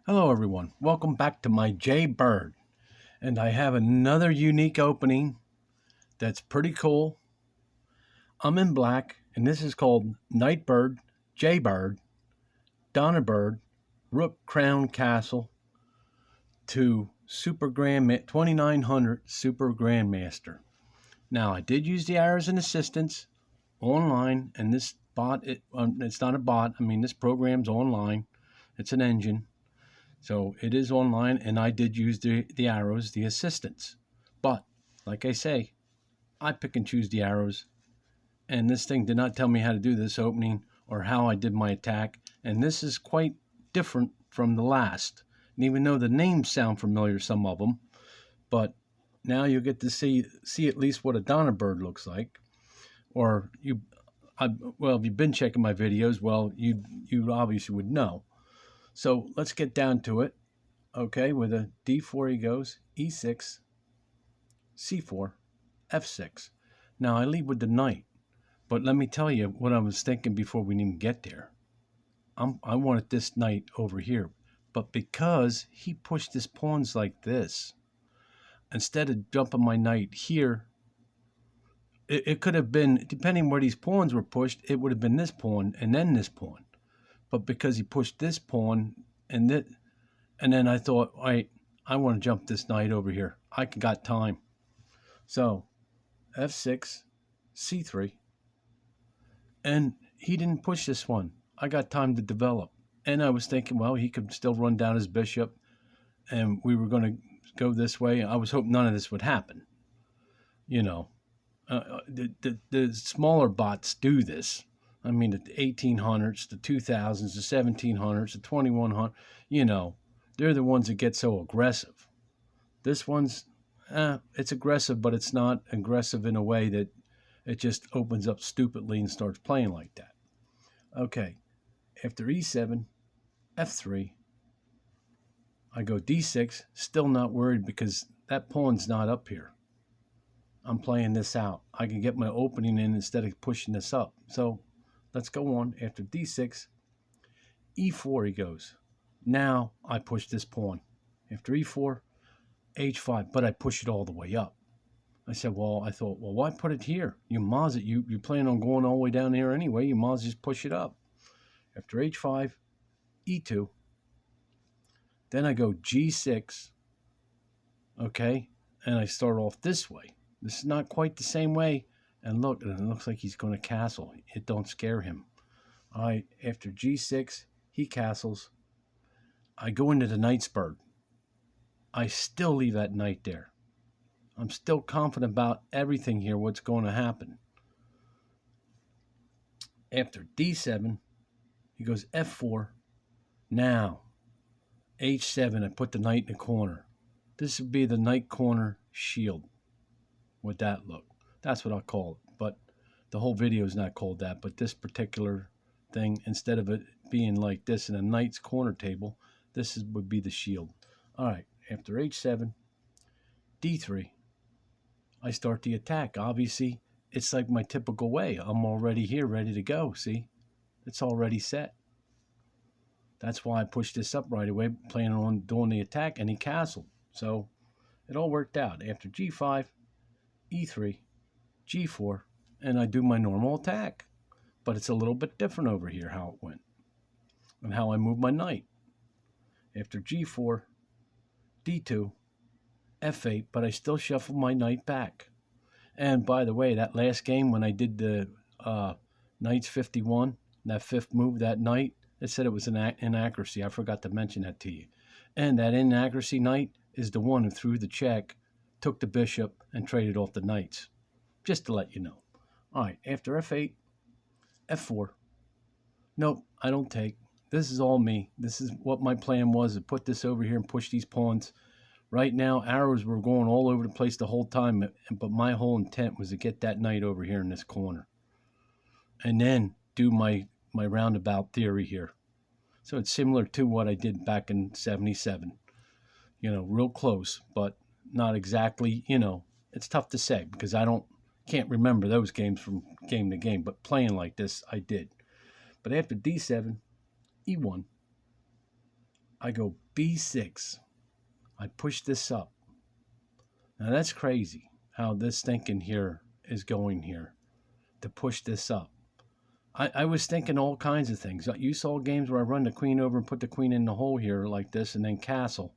Hello everyone, welcome back to my jbird, and I have another unique opening that's pretty cool. I'm in black, and this is called Nightbird, Jaybird, Donna Bird, Rook Crown Castle to Super Grand 2900 Super Grandmaster. Now I did use the arrows and assistance online, and this bot, it's not a bot, I mean this program's online, it's an engine. So it is online, and I did use the arrows, the assistants. But, like I say, I pick and choose the arrows, and this thing did not tell me how to do this opening or how I did my attack, and this is quite different from the last. And even though the names sound familiar, some of them, but now you get to see at least what a Donna bird looks like. Or well, if you've been checking my videos, well, you obviously would know. So let's get down to it. Okay, with a d4 he goes, e6, c4, f6. Now I lead with the knight, but let me tell you what I was thinking before we even get there. I wanted this knight over here, but because he pushed his pawns like this, instead of jumping my knight here, it could have been, depending where these pawns were pushed, it would have been this pawn and then this pawn. But because he pushed this pawn and that, and then I thought, all right, I want to jump this knight over here. I got time. So f6, c3. And he didn't push this one. I got time to develop. And I was thinking, well, he could still run down his bishop, and we were going to go this way. I was hoping none of this would happen. You know, the smaller bots do this. I mean, the 1800s, the 2000s, the 1700s, the 2100, you know, they're the ones that get so aggressive. This one's, it's aggressive, but it's not aggressive in a way that it just opens up stupidly and starts playing like that. Okay, after e7, f3, I go d6, still not worried because that pawn's not up here. I'm playing this out. I can get my opening in instead of pushing this up. So let's go on. After d6, e4 he goes. Now I push this pawn. After e4, h5, but I push it all the way up. I said, well, I thought, well, why put it here? You might it. You plan on going all the way down here anyway. You might just push it up. After h5, e2. Then I go g6. Okay, and I start off this way. This is not quite the same way. And look, it looks like he's going to castle. It don't scare him. All right, after g6, he castles. I go into the knight's bird. I still leave that knight there. I'm still confident about everything here, what's going to happen. After d7, he goes f4. Now, h7, I put the knight in the corner. This would be the knight corner shield. Would that look? That's what I call it. But the whole video is not called that. But this particular thing, instead of it being like this in a knight's corner table, would be the shield. All right, after h7, d3, I start the attack. Obviously, it's like my typical way. I'm already here, ready to go. See? It's already set. That's why I pushed this up right away, planning on doing the attack, and he castled. So it all worked out. After g5, e3, g4, and I do my normal attack. But it's a little bit different over here how it went and how I move my knight. After g4, d2, f8, but I still shuffle my knight back. And by the way, that last game when I did the knight's 51, that fifth move, that knight, it said it was an inaccuracy. I forgot to mention that to you. And that inaccuracy knight is the one who threw the check, took the bishop, and traded off the knights. Just to let you know. All right, after f8, f4. Nope, I don't take. This is all me. This is what my plan was, to put this over here and push these pawns. Right now, arrows were going all over the place the whole time, but my whole intent was to get that knight over here in this corner. And then do my roundabout theory here. So it's similar to what I did back in 77. You know, real close, but not exactly, you know, it's tough to say because can't remember those games from game to game, but playing like this, I did. But after d7, e1, I go b6. I push this up. Now that's crazy how this thinking here is going here to push this up. I was thinking all kinds of things. You saw games where I run the queen over and put the queen in the hole here like this and then castle.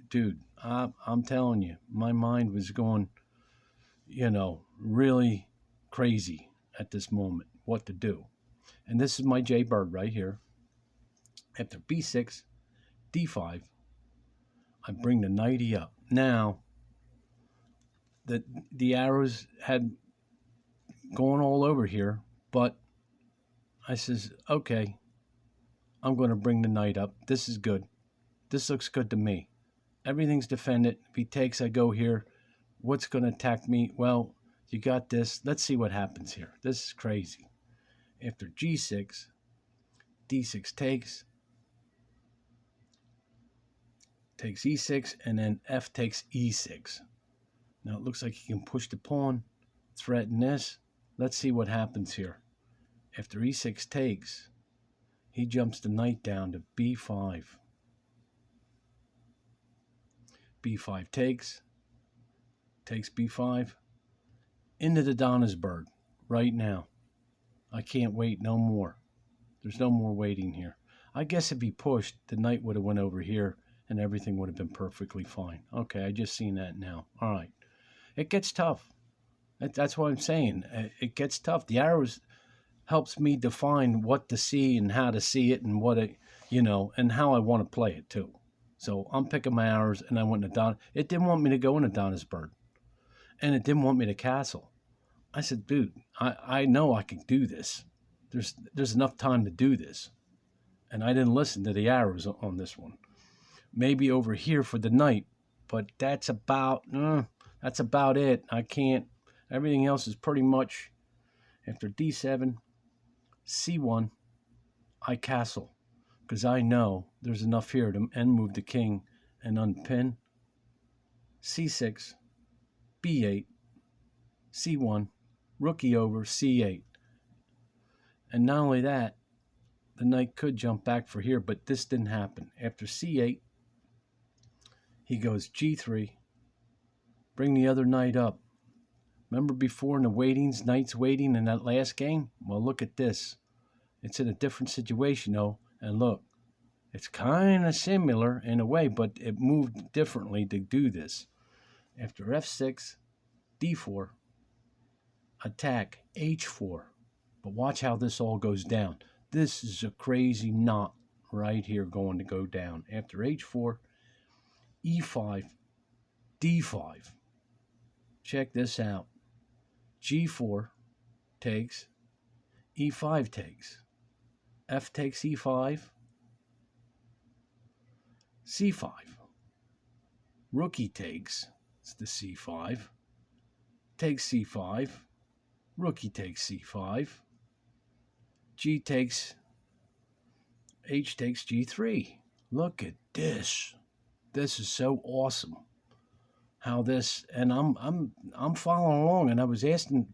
Dude, I'm telling you, my mind was going, really crazy at this moment, what to do. And this is my jaybird right here. After b6, d5, I bring the knighty up. Now, the arrows had gone all over here, but I says, okay, I'm going to bring the knight up. This is good. This looks good to me. Everything's defended. If he takes, I go here. What's going to attack me? Well, you got this. Let's see what happens here. This is crazy. After g6, d6 takes e6, and then f takes e6. Now it looks like he can push the pawn, threaten this. Let's see what happens here. After e6 takes, he jumps the knight down to b5. b5 takes b5. Into the Donna's bird right now. I can't wait no more. There's no more waiting here. I guess if he pushed, the knight would have went over here and everything would have been perfectly fine. Okay, I just seen that now. All right. It gets tough. That's what I'm saying. It gets tough. The arrows helps me define what to see and how to see it and what it, and how I want to play it too. So I'm picking my arrows and I went to Donna. It didn't want me to go into Donna's bird. And it didn't want me to castle. I said, dude, I know I can do this. There's enough time to do this. And I didn't listen to the arrows on this one. Maybe over here for the knight, but that's about it. I can't. Everything else is pretty much after d7, c1, I castle because I know there's enough here to end move the king and unpin. c6, b8, c1, rookie over c8. And not only that, the knight could jump back for here, but this didn't happen. After c8, he goes g3, bring the other knight up. Remember before in the waitings, knights waiting in that last game? Well, look at this. It's in a different situation, though. And look, it's kind of similar in a way, but it moved differently to do this. After f6, d4, attack h4. But watch how this all goes down. This is a crazy knot right here going to go down. After h4, e5, d5. Check this out. g4 takes, e5 takes, f takes e5, c5. Rookie takes, it's the c5, takes c5, rookie takes c5, g takes, h takes g3. Look at this. This is so awesome. How this, and I'm following along, and I was asking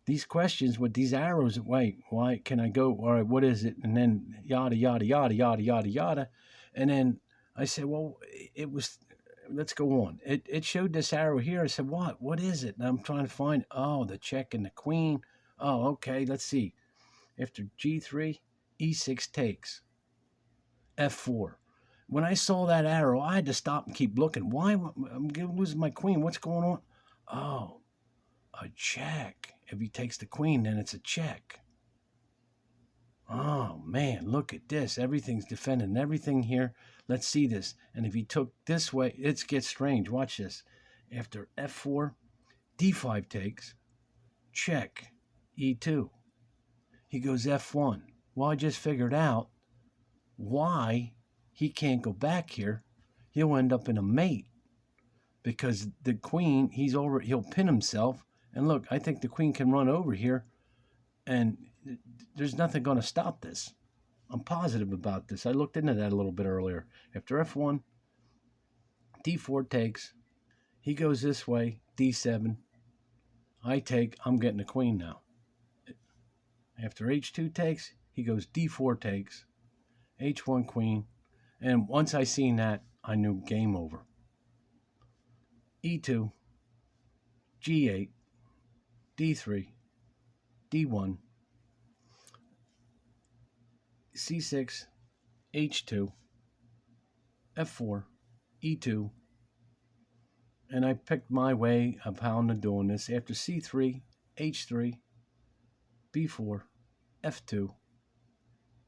these questions with these arrows. Wait, why can I go? All right, what is it? And then yada yada yada yada yada yada, and then I said, well, it was. Let's go on. It showed this arrow here. I said, what is it? And I'm trying to find. Oh, the check and the queen. Oh, okay. Let's see. After g3, e6 takes, f4. When I saw that arrow, I had to stop and keep looking. Why? I'm losing my queen. What's going on? Oh, a check. If he takes the queen, then it's a check. Oh, man, look at this. Everything's defending everything here. Let's see this. And if he took this way, it gets strange. Watch this. After f4, d5 takes, check, e2. He goes f1. Well, I just figured out why he can't go back here. He'll end up in a mate because the queen, he'll pin himself. And look, I think the queen can run over here and there's nothing going to stop this. I'm positive about this. I looked into that a little bit earlier. After f1, d4 takes. He goes this way, d7. I take, I'm getting the queen now. After h2 takes, he goes d4 takes, h1 queen, And once I seen that, I knew game over. E2, G8, D3, D1, C6, H2, F4, E2, and I picked my way of how I'm doing this. After C3, H3, B4, F2,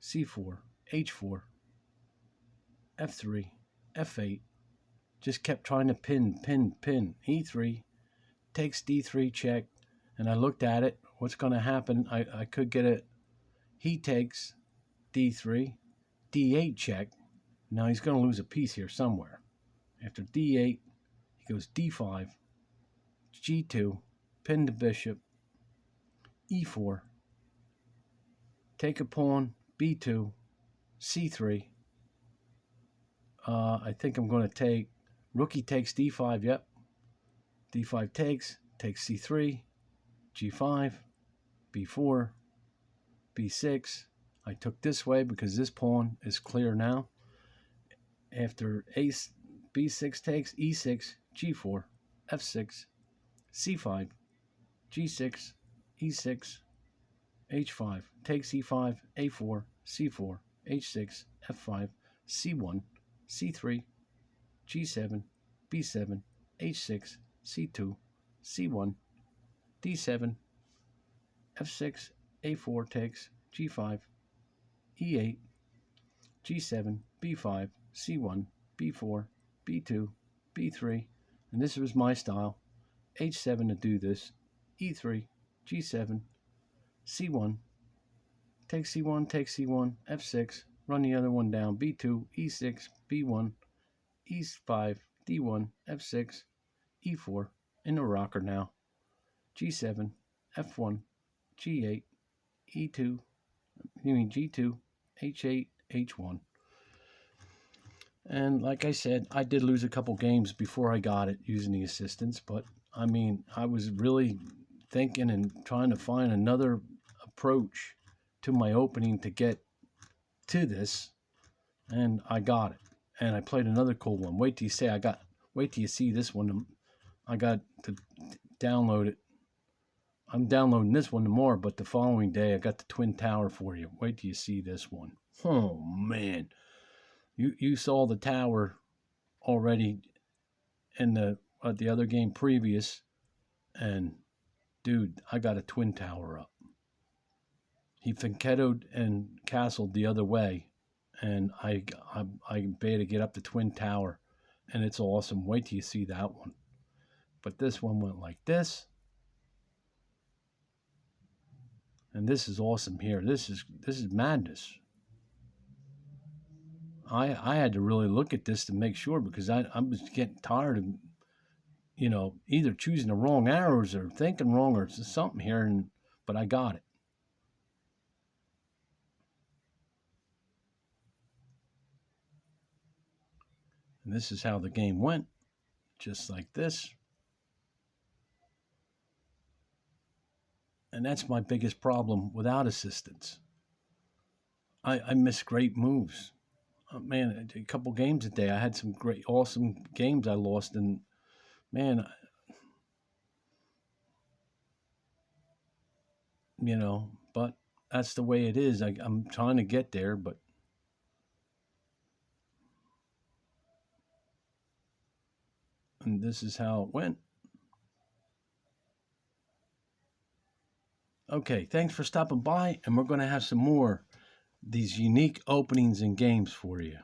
C4, H4, F3, F8. Just kept trying to pin. E3 takes D3 check, and I looked at it. What's going to happen? I could get it. He takes D3, D8 check. Now he's going to lose a piece here somewhere. After D8, he goes D5, G2, pin the bishop, E4, take a pawn, B2, C3. I think I'm going to take, rookie takes D5, yep. D5 takes C3, G5, B4, B6. I took this way because this pawn is clear now. After ace, B6 takes, E6, G4, F6, C5, G6, E6, H5, takes E5, A4, C4, H6, F5, C1, C3, G7, B7, H6, C2, C1, D7, F6, A4 takes, G5, E8, G7, B5, C1, B4, B2, B3, and this was my style, H7 to do this, E3, G7, C1, take C1, take C1, F6, run the other one down, B2, E6, B1, E5, D1, F6, E4, in the rocker now, G7, F1, G8, E2, G2, H8, H1. And like I said, I did lose a couple games before I got it using the assistants, but I mean, I was really thinking and trying to find another approach to my opening to get to this, and I got it. And I played another cool one. Wait till you see this one. I got to download it. I'm downloading this one tomorrow, but the following day I got the Twin Tower for you. Wait till you see this one. Oh man. You saw the tower already in the other game previous, and dude, I got a twin tower up. He fianchettoed and castled the other way, and I bade to get up the twin tower, and it's awesome. Wait till you see that one. But this one went like this, and this is awesome here. This is madness. I had to really look at this to make sure, because I was getting tired of, either choosing the wrong arrows or thinking wrong or something here, but I got it. And this is how the game went, just like this. And that's my biggest problem without assistance. I miss great moves. Man, a couple games a day. I had some great, awesome games I lost, and man, but that's the way it is. I'm trying to get there, but and this is how it went. Okay, thanks for stopping by, and we're going to have some more these unique openings and games for you.